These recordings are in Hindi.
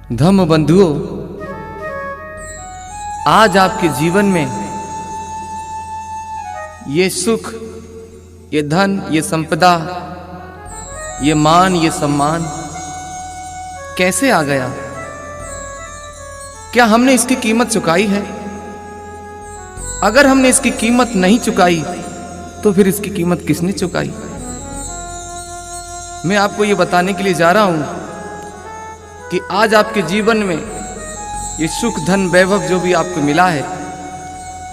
धम्म बंधुओं, आज आपके जीवन में ये सुख, ये धन, ये संपदा, ये मान, ये सम्मान कैसे आ गया? क्या हमने इसकी कीमत चुकाई है? अगर हमने इसकी कीमत नहीं चुकाई तो फिर इसकी कीमत किसने चुकाई? मैं आपको ये बताने के लिए जा रहा हूं कि आज आपके जीवन में ये सुख, धन, वैभव जो भी आपको मिला है,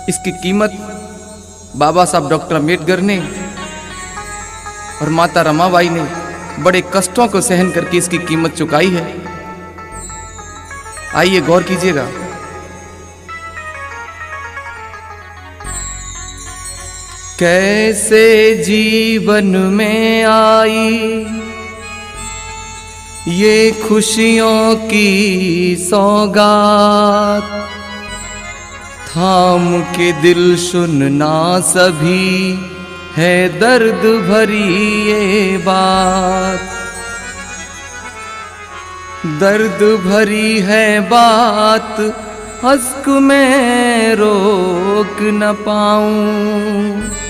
इसकी कीमत बाबा साहब डॉक्टर अम्बेडकर ने और माता रमाबाई ने बड़े कष्टों को सहन करके इसकी कीमत चुकाई है। आइए गौर कीजिएगा। कैसे जीवन में आई ये खुशियों की सौगात, थाम के दिल सुनना सभी है दर्द भरी ये बात। दर्द भरी है बात, अश्क में रोक न पाऊं।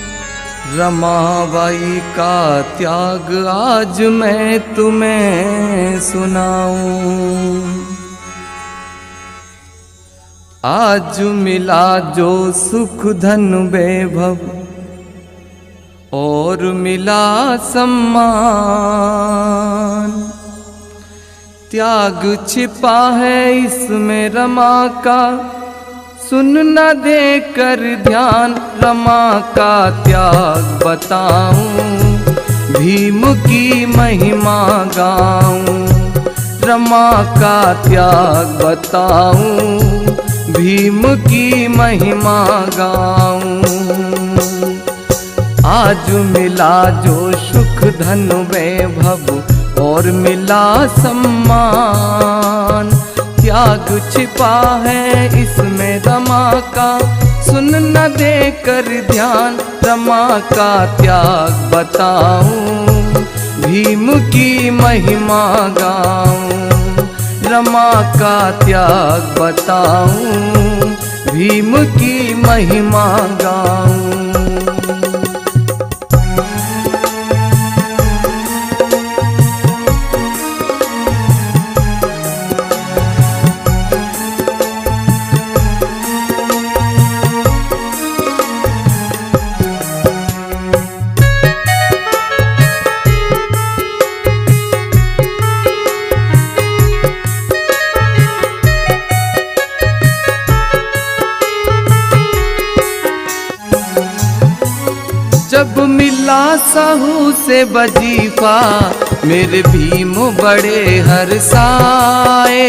रमाबाई का त्याग आज मैं तुम्हें सुनाऊं। आज मिला जो सुख, धन, वैभव और मिला सम्मान, त्याग छिपा है इसमें रमा का, सुन न दे कर ध्यान। रमा का त्याग बताऊं, भीम की महिमा गाऊं। रमा का त्याग बताऊं, भीम की महिमा गाऊं। आज मिला जो सुख, धन, वैभव और मिला सम्मान, त्याग छिपा है इसमें रमा का, सुन न दे कर ध्यान। रमा का त्याग बताऊं, भीम की महिमा गाऊं। रमा का त्याग बताऊं, भीम की महिमा गाऊं। जब मिला साहू से वजीफा, मेरे भीम बड़े हर्षाए।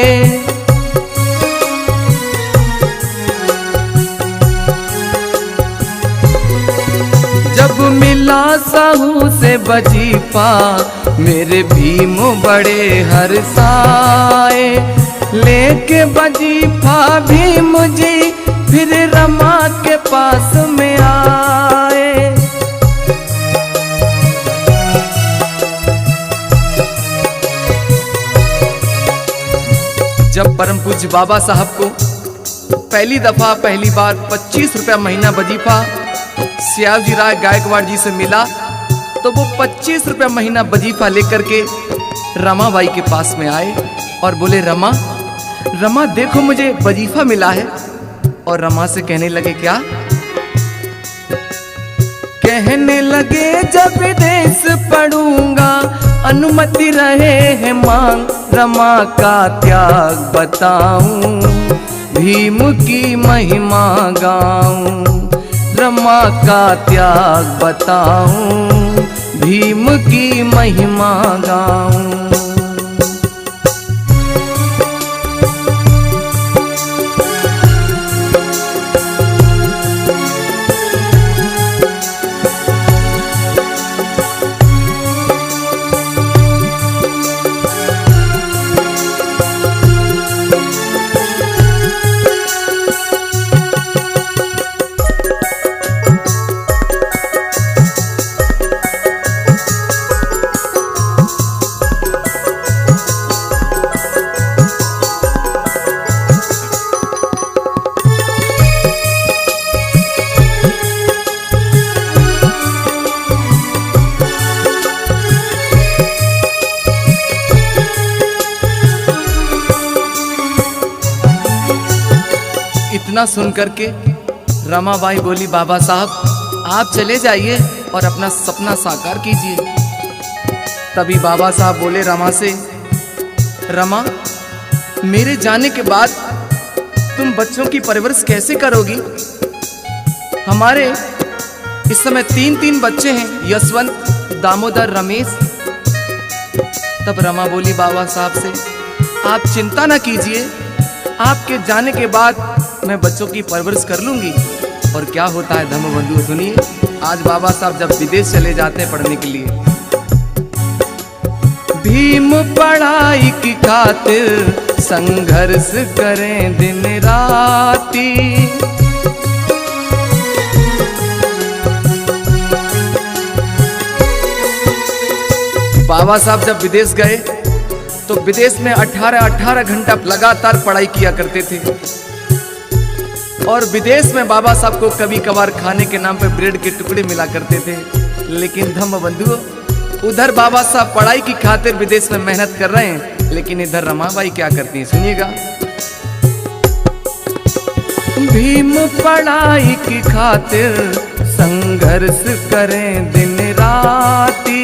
जब मिला साहू से वजीफा, मेरे भीम बड़े हर्षाए। लेके वजीफा भीम जी फिर रमा के पास में आए। जब परम पूज्य बाबा साहब को पहली बार 25 रुपया महीना वजीफा श्यामजी राय गायकवाड़ जी से मिला, तो वो 25 रुपया महीना वजीफा लेकर के रमाबाई के पास में आए और बोले, रमा रमा देखो मुझे वजीफा मिला है। और रमा से कहने लगे, क्या? कहने लगे, जब विदेश पढ़ूंगा अनुमति रहे है मांग। रमा का त्याग बताऊं, भीम की महिमा गाऊं। रमा का त्याग बताऊं, भीम की महिमा गाऊं। इतना सुन करके रमाबाई बोली, बाबा साहब आप चले जाइए और अपना सपना साकार कीजिए। तभी बाबा साहब बोले रमा से, रमा मेरे जाने के बाद तुम बच्चों की परवरिश कैसे करोगी? हमारे इस समय 3 बच्चे हैं, यशवंत, दामोदर, रमेश। तब रमा बोली बाबा साहब से, आप चिंता ना कीजिए, आपके जाने के बाद मैं बच्चों की परवरिश कर लूंगी। और क्या होता है धर्मबंधु सुनिए, आज बाबा साहब जब विदेश चले जाते हैं पढ़ने के लिए, भीम पढ़ाई की खातिर संघर्ष करें दिन राती, बाबा साहब जब विदेश गए तो विदेश में 18 घंटा लगातार पढ़ाई किया करते थे। और विदेश में बाबा साहब को कभी कभार खाने के नाम पे ब्रेड के टुकड़े मिला करते थे। लेकिन धम्मबंधुओं, उधर बाबा साहब पढ़ाई की खातिर विदेश में मेहनत कर रहे हैं, लेकिन इधर रमाबाई क्या करती हैं, सुनिएगा। भीम पढ़ाई की खातिर संघर्ष करें दिन राती,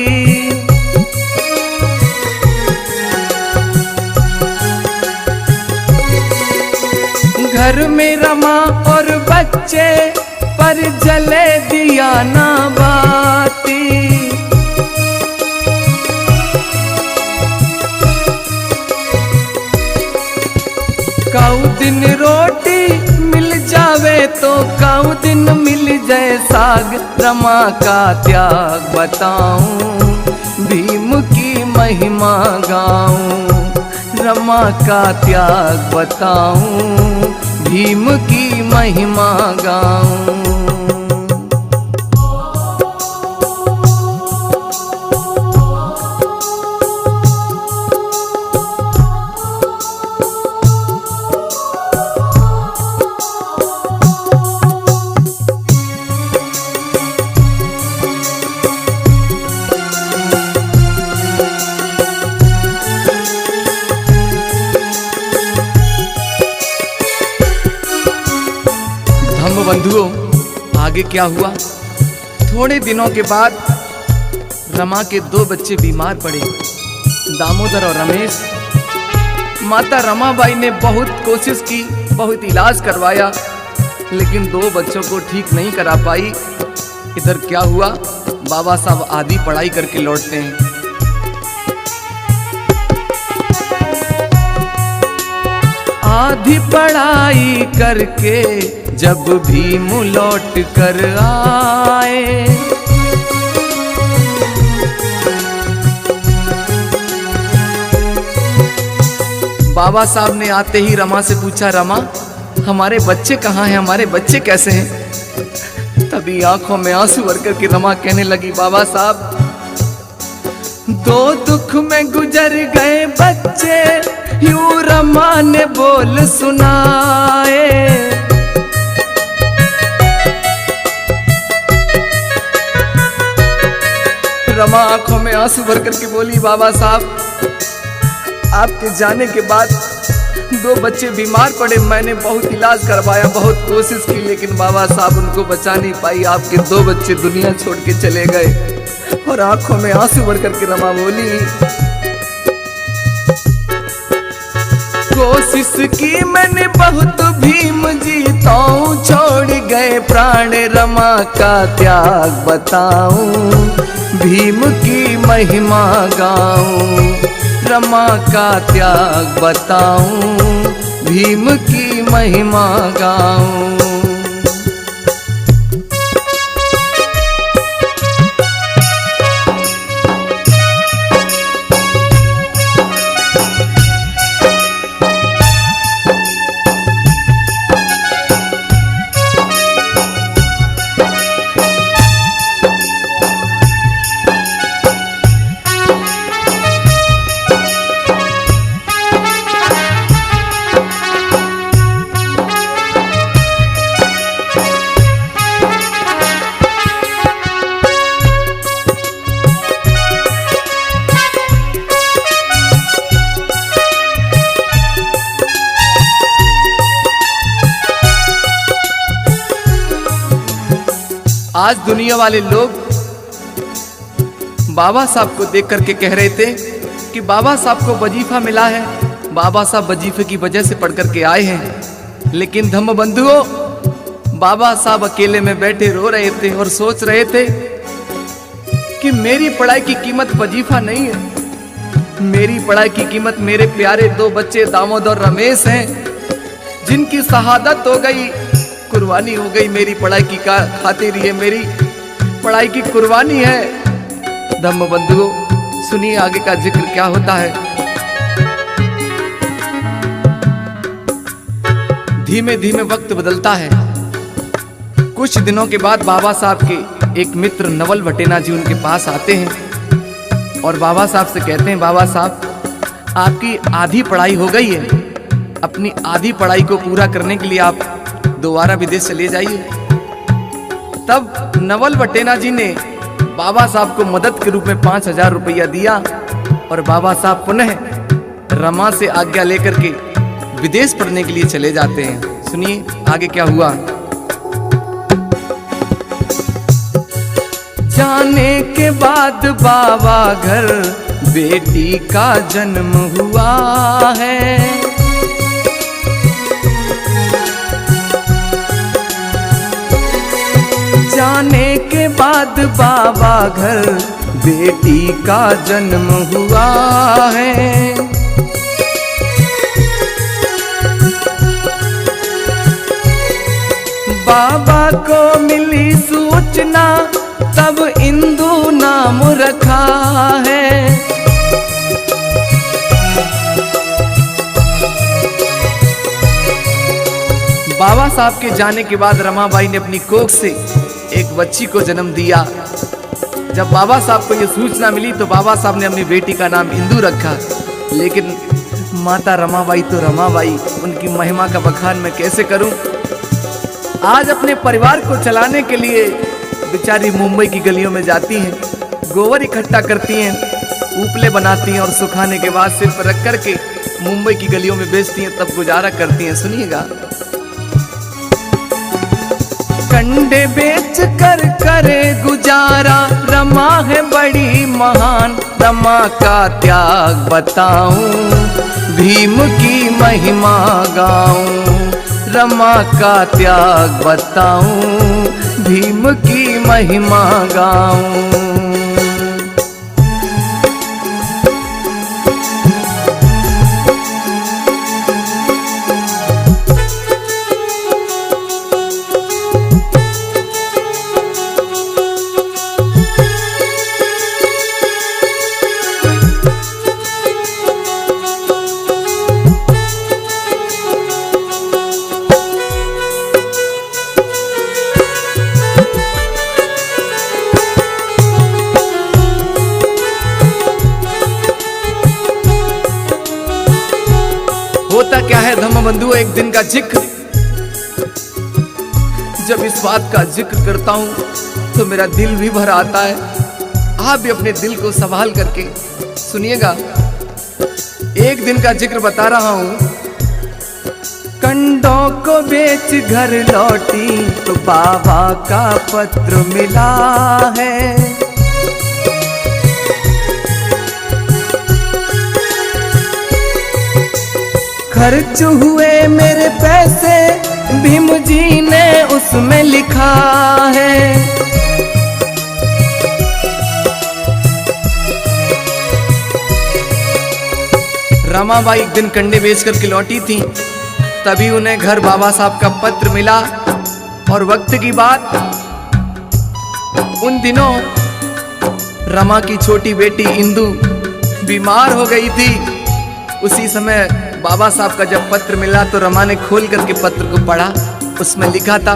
घर में रमा और बच्चे पर जले दिया ना बाती, काऊ दिन रोटी मिल जावे तो काऊ दिन मिल जाए साग, रमा का त्याग बताऊं, भीम की महिमा गाऊं, रमा का त्याग बताऊं, भीम की महिमा गाऊं। बंधुओं, आगे क्या हुआ? थोड़े दिनों के बाद रमा के 2 बच्चे बीमार पड़े, दामोदर और रमेश। माता रमाबाई ने बहुत कोशिश की, बहुत इलाज करवाया, लेकिन 2 बच्चों को ठीक नहीं करा पाई। इधर क्या हुआ? बाबा साहब आधी पढ़ाई करके लौटते हैं। आधी पढ़ाई करके जब भीम लौट कर आए, बाबा साहब ने आते ही रमा से पूछा, रमा हमारे बच्चे कहाँ हैं, हमारे बच्चे कैसे हैं? तभी आंखों में आंसू भर करके रमा कहने लगी, बाबा साहब 2 दुख में गुजर गए बच्चे, यूं रमा ने बोल सुनाए। रमा आंखों में आंसू भर करके बोली, बाबा साहब आपके जाने के बाद 2 बच्चे बीमार पड़े, मैंने बहुत इलाज करवाया, बहुत कोशिश की, लेकिन बाबा साहब उनको बचा नहीं पाई। आपके 2 बच्चे दुनिया छोड़ के चले गए। और आंखों में आंसू भर करके रमा बोली, कोशिश की मैंने बहुत, भीम जीताऊं, छोड़ गए प्राण, रमा का त्याग बताऊं, भीम की महिमा गाऊं, रमा का त्याग बताऊं, भीम की महिमा गाऊं। आज दुनिया वाले लोग बाबा साहब को देख करके कह रहे थे कि बाबा साहब को वजीफा मिला है, बाबा साहब वजीफे की वजह से पढ़ करके आए हैं। लेकिन धम्म बंधुओं, बाबा साहब अकेले में बैठे रो रहे थे और सोच रहे थे कि मेरी पढ़ाई की कीमत वजीफा नहीं है, मेरी पढ़ाई की कीमत मेरे प्यारे 2 बच्चे दामोद और रमेश हैं, जिनकी शहादत हो गई, कुर्बानी हो गई मेरी पढ़ाई की खातिर। ये मेरी पढ़ाई की कुर्बानी है। धम्म बंधुओं, सुनिए आगे का जिक्र क्या होता है। धीमे धीमे वक्त बदलता है। कुछ दिनों के बाद बाबा साहब के एक मित्र नवल भटेना जी उनके पास आते हैं और बाबा साहब से कहते हैं, बाबा साहब आपकी आधी पढ़ाई हो गई है, अपनी आधी पढ़ाई को पूरा करने के लिए आप दोबारा विदेश चले जाइए। तब नवल भटेना जी ने बाबा साहब को मदद के रूप में 5000 रुपया दिया और बाबा साहब पुनः रमा से आज्ञा लेकर के विदेश पढ़ने के लिए चले जाते हैं। सुनिए आगे क्या हुआ। जाने के बाद बाबा घर बेटी का जन्म हुआ है, जाने के बाद बाबा घर बेटी का जन्म हुआ है। बाबा को मिली सूचना तब इंदु नाम रखा है। बाबा साहब के जाने के बाद रमाबाई ने अपनी कोख से एक बच्ची को जन्म दिया। जब बाबा साहब को यह सूचना मिली तो बाबा साहब ने अपनी बेटी का नाम इंदु रखा। लेकिन माता रमाबाई तो रमाबाई, उनकी महिमा का बखान मैं कैसे करूं। आज अपने परिवार को चलाने के लिए बेचारी मुंबई की गलियों में जाती हैं, गोबर इकट्ठा करती हैं, उपले बनाती हैं और सुखाने के बाद सिर पर रख करके मुंबई की गलियों में बेचती हैं, तब गुजारा करती हैं। सुनिएगा। कंडे बेच कर करे गुजारा, रमा है बड़ी महान, रमा का त्याग बताऊं, भीम की महिमा गाऊं, रमा का त्याग बताऊं, भीम की महिमा गाऊं। होता क्या है धम्म बंधु, एक दिन का जिक्र। जब इस बात का जिक्र करता हूं तो मेरा दिल भी भर आता है। आप भी अपने दिल को संभाल करके सुनिएगा। एक दिन का जिक्र बता रहा हूं। कंडों को बेच घर लौटी तो बाबा का पत्र मिला है। खर्च हुए मेरे पैसे भीम जी ने उसमें लिखा है। रमाबाई एक दिन कंडे बेच करके लौटी थी, तभी उन्हें घर बाबा साहब का पत्र मिला। और वक्त की बात, उन दिनों रमा की छोटी बेटी इंदु बीमार हो गई थी। उसी समय बाबा साहब का जब पत्र मिला तो रमा ने खोल करके पत्र को पढ़ा। उसमें लिखा था,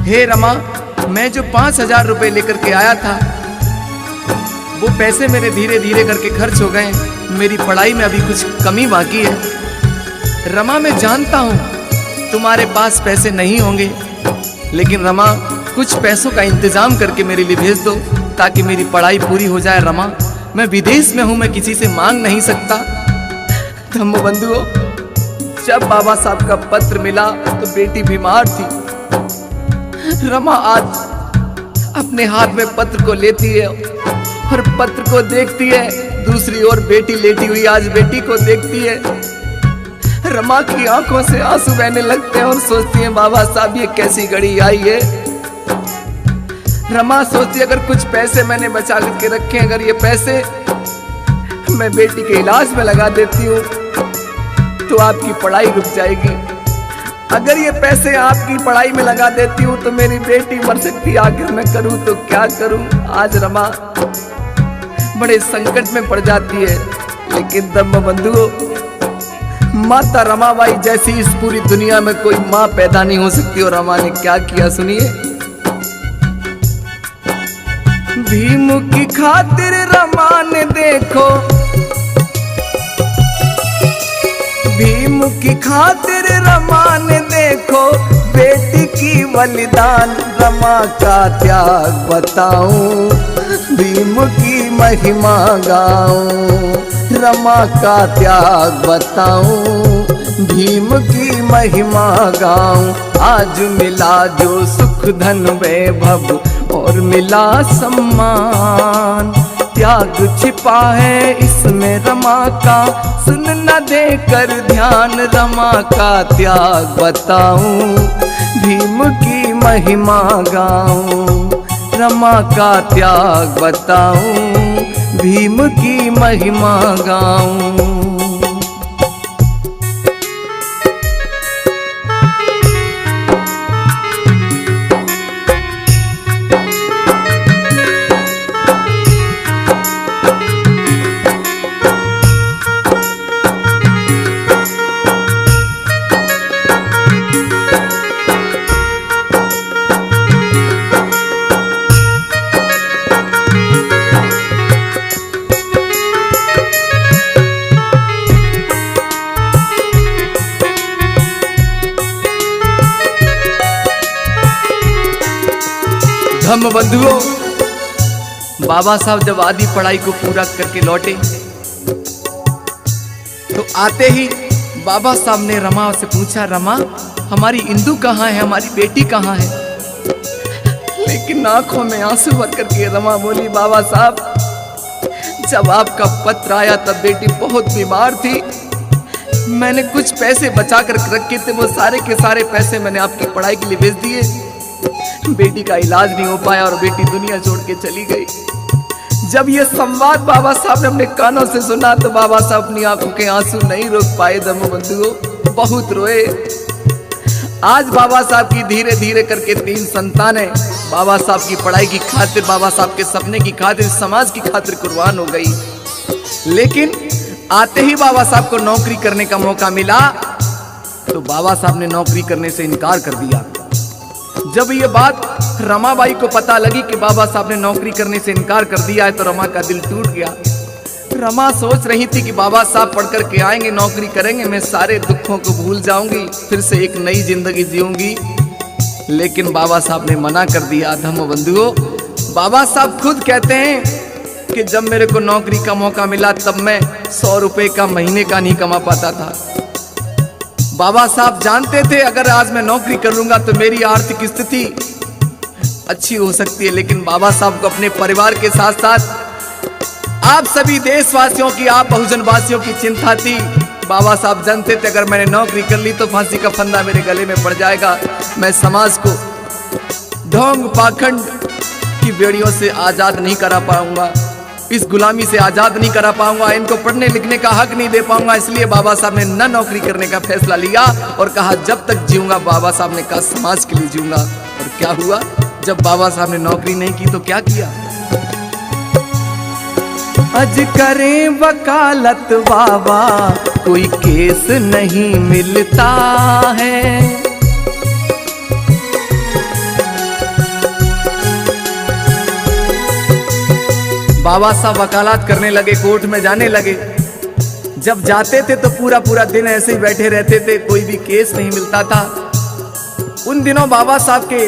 हे रमा, मैं जो 5000 रुपए लेकर के आया था वो पैसे मेरे धीरे धीरे करके खर्च हो गए। मेरी पढ़ाई में अभी कुछ कमी बाकी है। रमा, मैं जानता हूं तुम्हारे पास पैसे नहीं होंगे, लेकिन रमा कुछ पैसों का इंतजाम करके मेरे लिए भेज दो ताकि मेरी पढ़ाई पूरी हो जाए। रमा, मैं विदेश में हूं, मैं किसी से मांग नहीं सकता। धम्म बंधुओं, जब बाबा साहब का पत्र मिला तो बेटी बीमार थी। रमा आज अपने हाथ में पत्र को लेती है और पत्र को देखती है। दूसरी ओर बेटी लेटी हुई आज बेटी को देखती है। रमा की आंखों से आंसू बहने लगते हैं और सोचती है बाबा साहब ये कैसी घड़ी आई है। रमा सोचती है अगर कुछ पैसे मैंने बचा के रखे, अगर ये पैसे मैं बेटी के इलाज में लगा देती हूँ तो आपकी पढ़ाई रुक जाएगी। अगर ये पैसे आपकी पढ़ाई में लगा देती हूँ तो मेरी बेटी मर सकती है। आखिर मैं करूँ तो क्या करूँ। आज रमा बड़े संकट में पड़ जाती है। लेकिन धम्म बंधुओं, माता रमाबाई जैसी इस पूरी दुनिया में कोई माँ पैदा नहीं हो सकती। और रमा ने क्या किया सुनिए। भीम की खातिर रमा ने देखो, भीम की खातिर रमा ने देखो बेटी की बलिदान। रमा का त्याग बताऊं, भीम की महिमा गाऊं। रमा का त्याग बताऊं, भीम की महिमा गाऊं। आज मिला जो सुख धन वैभव और मिला सम्मान, त्याग छिपा है इसमें रमा का, सुन न देकर ध्यान। रमा का त्याग बताऊं, भीम की महिमा गाऊं। रमा का त्याग बताऊं, भीम की महिमा गाऊं। हम बंधुओं, बाबा साहब जब आधी पढ़ाई को पूरा करके लौटे तो आते ही बाबा साहब ने रमा से पूछा, रमा हमारी इंदु कहाँ है, हमारी बेटी कहाँ है। लेकिन आंखों में आंसू भर करके रमा बोली, बाबा साहब जब आपका पत्र आया तब बेटी बहुत बीमार थी। मैंने कुछ पैसे बचा कर रखे थे, वो सारे के सारे पैसे मैंने आपकी पढ़ाई के लिए भेज दिए। बेटी का इलाज नहीं हो पाया और बेटी दुनिया छोड़ के चली गई। जब ये संवाद बाबा साहब ने अपने कानों से सुना तो बाबा साहब अपनी आंखों के आंसू नहीं रोक पाए। धम्म बंधुओं, बहुत रोए। आज बाबा साहब की धीरे धीरे करके 3 संतानें बाबा साहब की पढ़ाई की खातिर, बाबा साहब के सपने की खातिर, समाज की खातिर कुर्बान हो गई। लेकिन आते ही बाबा साहब को नौकरी करने का मौका मिला तो बाबा साहब ने नौकरी करने से इनकार कर दिया। जब ये बात रमाबाई को पता लगी कि बाबा साहब ने नौकरी करने से इनकार कर दिया है तो रमा का दिल टूट गया। रमा सोच रही थी कि बाबा साहब पढ़ कर के आएंगे, नौकरी करेंगे, मैं सारे दुखों को भूल जाऊंगी, फिर से एक नई जिंदगी जीऊंगी। लेकिन बाबा साहब ने मना कर दिया। धम्म बंधुओं, बाबा साहब खुद कहते हैं कि जब मेरे को नौकरी का मौका मिला तब मैं 100 रुपए का महीने का नहीं कमा पाता था। बाबा साहब जानते थे अगर आज मैं नौकरी कर लूंगा तो मेरी आर्थिक स्थिति अच्छी हो सकती है। लेकिन बाबा साहब को अपने परिवार के साथ साथ आप सभी देशवासियों की, आप बहुजन वासियों की चिंता थी। बाबा साहब जानते थे अगर मैंने नौकरी कर ली तो फांसी का फंदा मेरे गले में पड़ जाएगा। मैं समाज को ढोंग पाखंड की बेड़ियों से आजाद नहीं करा पाऊंगा, इस गुलामी से आजाद नहीं करा पाऊंगा, इनको पढ़ने लिखने का हक नहीं दे पाऊंगा। इसलिए बाबा साहब ने न नौकरी करने का फैसला लिया और कहा जब तक जीऊंगा, बाबा साहब ने कहा समाज के लिए जीऊंगा। और क्या हुआ, जब बाबा साहब ने नौकरी नहीं की तो क्या किया। अज करें वकालत बाबा कोई केस नहीं मिलता है। बाबा साहब वकालत करने लगे, कोर्ट में जाने लगे। जब जाते थे तो पूरा पूरा दिन ऐसे ही बैठे रहते थे, कोई भी केस नहीं मिलता था। उन दिनों बाबा साहब के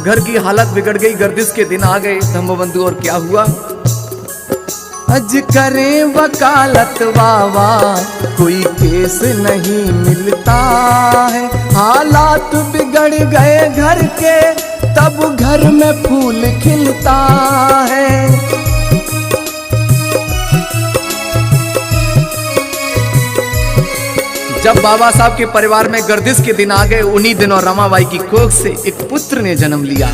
घर की हालत बिगड़ गई, गर्दिश के दिन आ गए। धम्म बंधु, और क्या हुआ। अज करें वकालत बाबा कोई केस नहीं मिलता है। हालात बिगड़ गए घर के तब घर में फूल खिलता है। जब बाबा साहब के परिवार में गर्दिश के दिन आ गए, उन्हीं दिनों रमाबाई की कोख से एक पुत्र ने जन्म लिया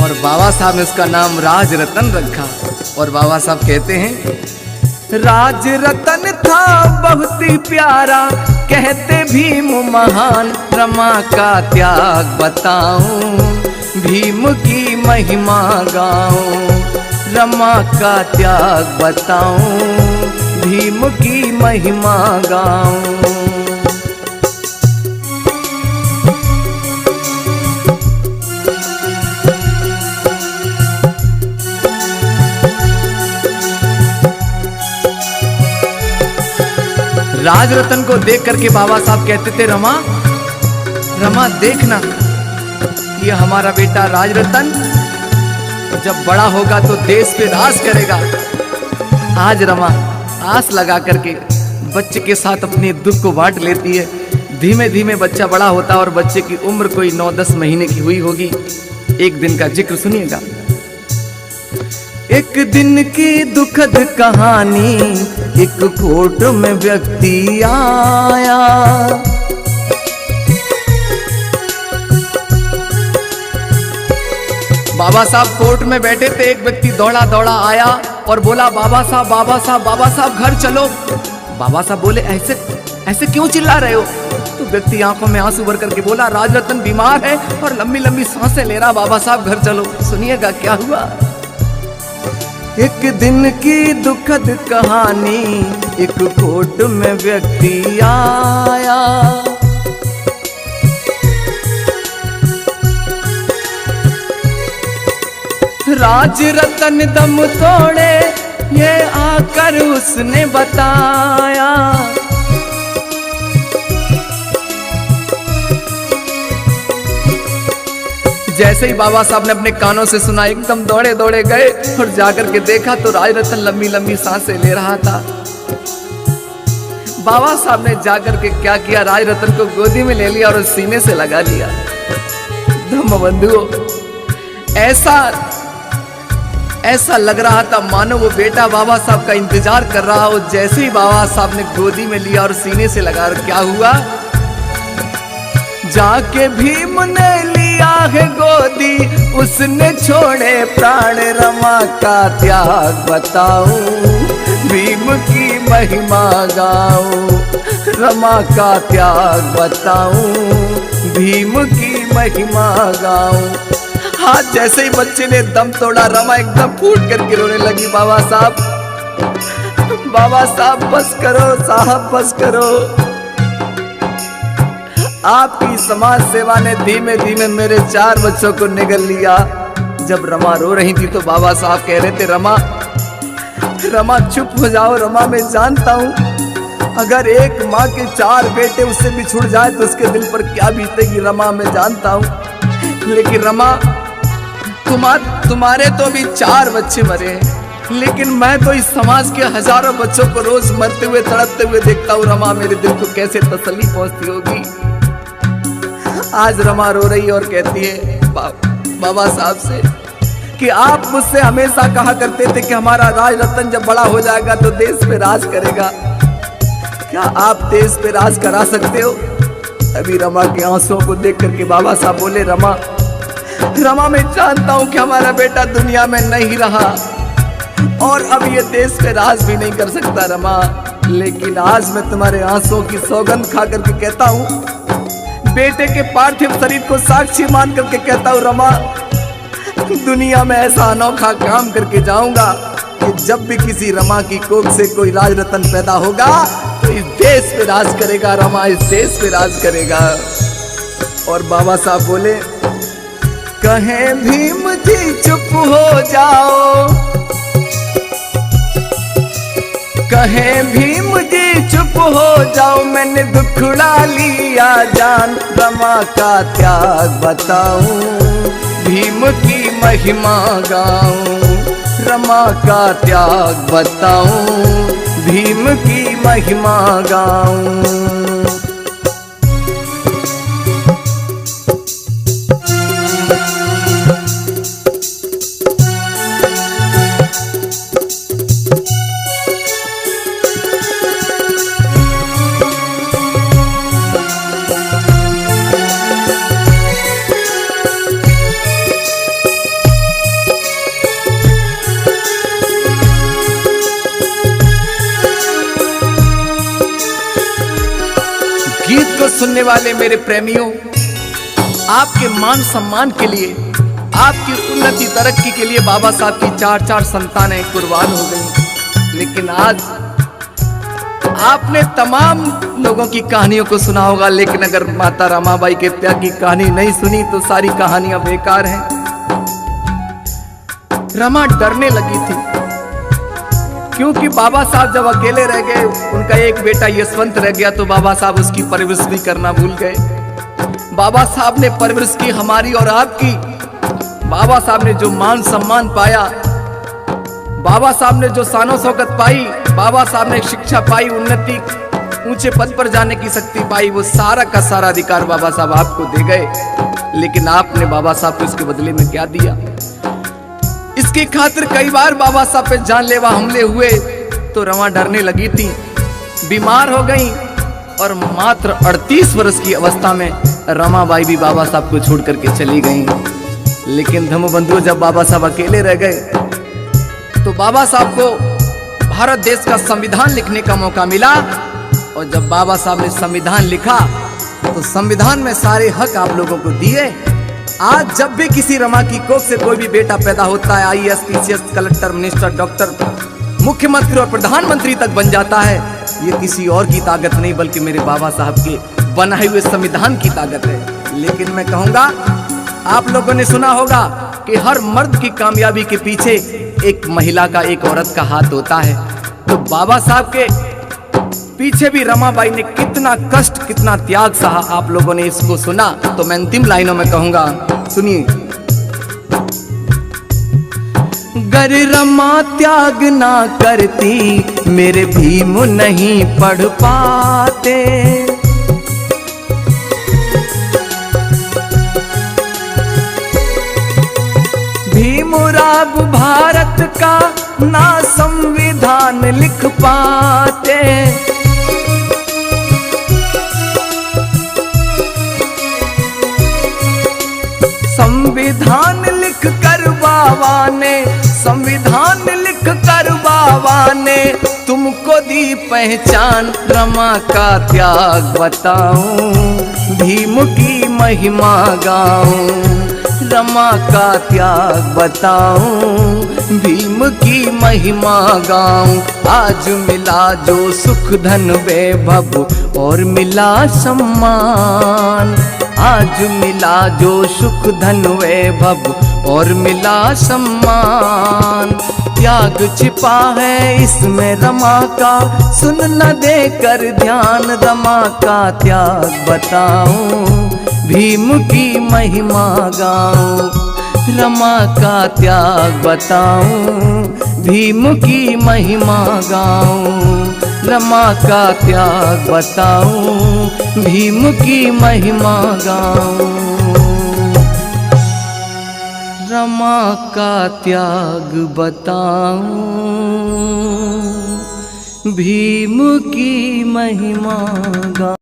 और बाबा साहब ने उसका नाम राज रतन रखा। और बाबा साहब कहते हैं, राज रतन था बहुत ही प्यारा, कहते भीम महान, रमा का त्याग बताऊं, भीम की महिमा गाऊं, रमा का त्याग बताऊं, भीम की महिमा गाऊं। राज रतन को देख करके बाबा साहब कहते थे, रमा रमा देखना, ये हमारा बेटा राज रतन जब बड़ा होगा तो देश पे राज करेगा। आज रमा आस लगा करके बच्चे के साथ अपने दुख को बांट लेती है। धीमे धीमे बच्चा बड़ा होता है और बच्चे की उम्र कोई 9-10 महीने की हुई होगी। एक दिन का जिक्र सुनिएगा। एक दिन की दुखद कहानी, एक कोर्ट में व्यक्ति आया। बाबा साहब कोर्ट में बैठे थे, एक व्यक्ति दौड़ा दौड़ा आया और बोला, बाबा साहब बाबा साहब बाबा साहब घर चलो। बाबा साहब बोले, ऐसे ऐसे क्यों चिल्ला रहे हो? तो व्यक्ति आंखों में आंसू भर करके बोला, राज रतन बीमार है और लंबी लंबी सांसें ले रहा, बाबा साहब घर चलो। सुनिएगा क्या हुआ। एक दिन की दुखद कहानी, एक कोर्ट में व्यक्ति आया। राज रतन दम तोड़े, ये आकर उसने बताया। जैसे ही बाबा साहब ने अपने कानों से सुना, एकदम दौड़े दौड़े गए और जाकर के देखा तो राज रतन लंबी लंबी सांसें ले रहा था। बाबा साहब ने जाकर के क्या किया, राज रतन को गोदी में ले लिया और सीने से लगा लिया। धम्म बंधुओं, ऐसा लग रहा था मानो वो बेटा बाबा साहब का इंतजार कर रहा हो। जैसे ही बाबा साहब ने गोदी में लिया और सीने से लगा, क्या हुआ, जाके भीम ने लिया है गोदी, उसने छोड़े प्राण, रमा का त्याग बताऊं, भीम की महिमा गाऊं, रमा का त्याग बताऊं, भीम की महिमा गाऊं। हाँ, जैसे ही बच्चे ने दम तोड़ा, रमा एकदम फूट करके रोने लगी। बाबा साहब बस करो साहब, बस करो। आपकी समाज सेवा ने धीमे धीमे मेरे 4 बच्चों को निगल लिया। जब रमा रो रही थी तो बाबा साहब कह रहे थे, रमा चुप हो जाओ। रमा, मैं जानता हूँ अगर एक माँ के 4 बेटे उससे बिछुड़ जाए तो उसके दिल पर क्या बीतेगी। रमा, मैं जानता हूँ, लेकिन रमा तुम्हारे तो अभी 4 बच्चे मरे हैं, लेकिन मैं तो इस समाज के हजारों बच्चों को रोज मरते हुए तड़पते हुए देखता हूँ। रमा, मेरे दिल को कैसे तसल्ली पहुंचती होगी। आज रमा रो रही और कहती है बाबा साहब से कि आप मुझसे हमेशा कहा करते थे कि हमारा राज रतन जब बड़ा हो जाएगा तो देश पे राज करेगा। क्या आप देश पे राज करा सकते हो? अभी रमा के आंसुओं को देख करके बाबा साहब बोले, रमा मैं जानता हूं कि हमारा बेटा दुनिया में नहीं रहा और अब ये देश पे राज भी नहीं कर सकता रमा, लेकिन आज मैं तुम्हारे आंसुओं की सौगंध खा करके कहता हूँ, बेटे के पार्थिव शरीर को साक्षी मान करके कहता हूँ, रमा दुनिया में ऐसा अनोखा काम करके जाऊंगा कि जब भी किसी रमा की कोख से कोई राज रतन पैदा होगा तो इस देश पे राज करेगा। रमा इस देश पे राज करेगा। और बाबा साहब बोले, कहें भीम जी चुप हो जाओ, कहें भीम जी चुप हो जाओ, मैंने दुखड़ा लिया जान, रमा का त्याग बताऊं, भीम की महिमा गाऊं, रमा का त्याग बताऊं, भीम की महिमा गाऊं। गीत को सुनने वाले मेरे प्रेमियों, आपके मान सम्मान के लिए, आपकी उन्नति तरक्की के लिए बाबा साहब की 4-4 संतानें कुर्बान हो गई। लेकिन आज आपने तमाम लोगों की कहानियों को सुना होगा, लेकिन अगर माता रमाबाई के त्याग की कहानी नहीं सुनी तो सारी कहानियां बेकार हैं। रमा डरने लगी थी, क्योंकि बाबा साहब जब अकेले रह गए, उनका एक बेटा यशवंत रह गया, तो बाबा साहब उसकी परवरिश भी करना भूल गए। बाबा साहब ने परवरिश की हमारी और आपकी। बाबा साहब ने जो मान सम्मान पाया, बाबा साहब ने जो शानो शौकत पाई, बाबा साहब ने शिक्षा पाई, उन्नति, ऊंचे पद पर जाने की शक्ति पाई, वो सारा का सारा अधिकार बाबा साहब आपको दे गए। लेकिन आपने बाबा साहब को इसके बदले में क्या दिया? इसकी खातिर कई बार बाबा साहब पे जानलेवा हमले हुए, तो रमा डरने लगी थी, बीमार हो गई, और मात्र 38 वर्ष की अवस्था में रमाबाई भी बाबा साहब को छोड़ करके चली गई। लेकिन धम्मबंधु, जब बाबा साहब अकेले रह गए, तो बाबा साहब को भारत देश का संविधान लिखने का मौका मिला। और जब बाबा साहब ने संविधान लिखा, तो संविधान में सारे हक आप लोगों को दिए। आज जब भी किसी रमा की कोख से कोई भी बेटा पैदा होता है, IAS, PCS, collector, minister, doctor, मुख्यमंत्री और प्रधानमंत्री तक बन जाता है, ये किसी और की ताकत नहीं, बल्कि मेरे बाबा साहब के बनाए हुए संविधान की ताकत है। लेकिन मैं कहूंगा, आप लोगों ने सुना होगा कि हर मर्द की कामयाबी के पीछे एक महिला का, एक औरत का हाथ होता है। तो बाबा साहब के पीछे भी रमाबाई ने कितना कष्ट, कितना त्याग सहा, आप लोगों ने इसको सुना। तो मैं अंतिम लाइनों में कहूंगा, सुनिए। गर रमा त्याग ना करती, मेरे भीम नहीं पढ़ पाते। भीमराव भारत का ना संविधान लिख पाते। संविधान लिख कर बाबा ने, संविधान लिख कर बाबा ने तुमको दी पहचान। रमा का त्याग बताऊं, भीम की महिमा गाऊं। रमा का त्याग बताऊं, भीम की महिमा गाऊं। आज मिला जो सुख धन वैभव और मिला सम्मान। आज मिला जो सुख धन वैभव और मिला सम्मान। त्याग छिपा है इसमें रमा का, सुन न देकर ध्यान। रमा का त्याग बताऊं, भीम की महिमा गाऊं। रमा का त्याग बताऊं, भीम की महिमा गाऊं। रमा का त्याग बताऊं, भीम की महिमा गाऊं। रमा का त्याग बताऊं, भीम की महिमा गाऊं।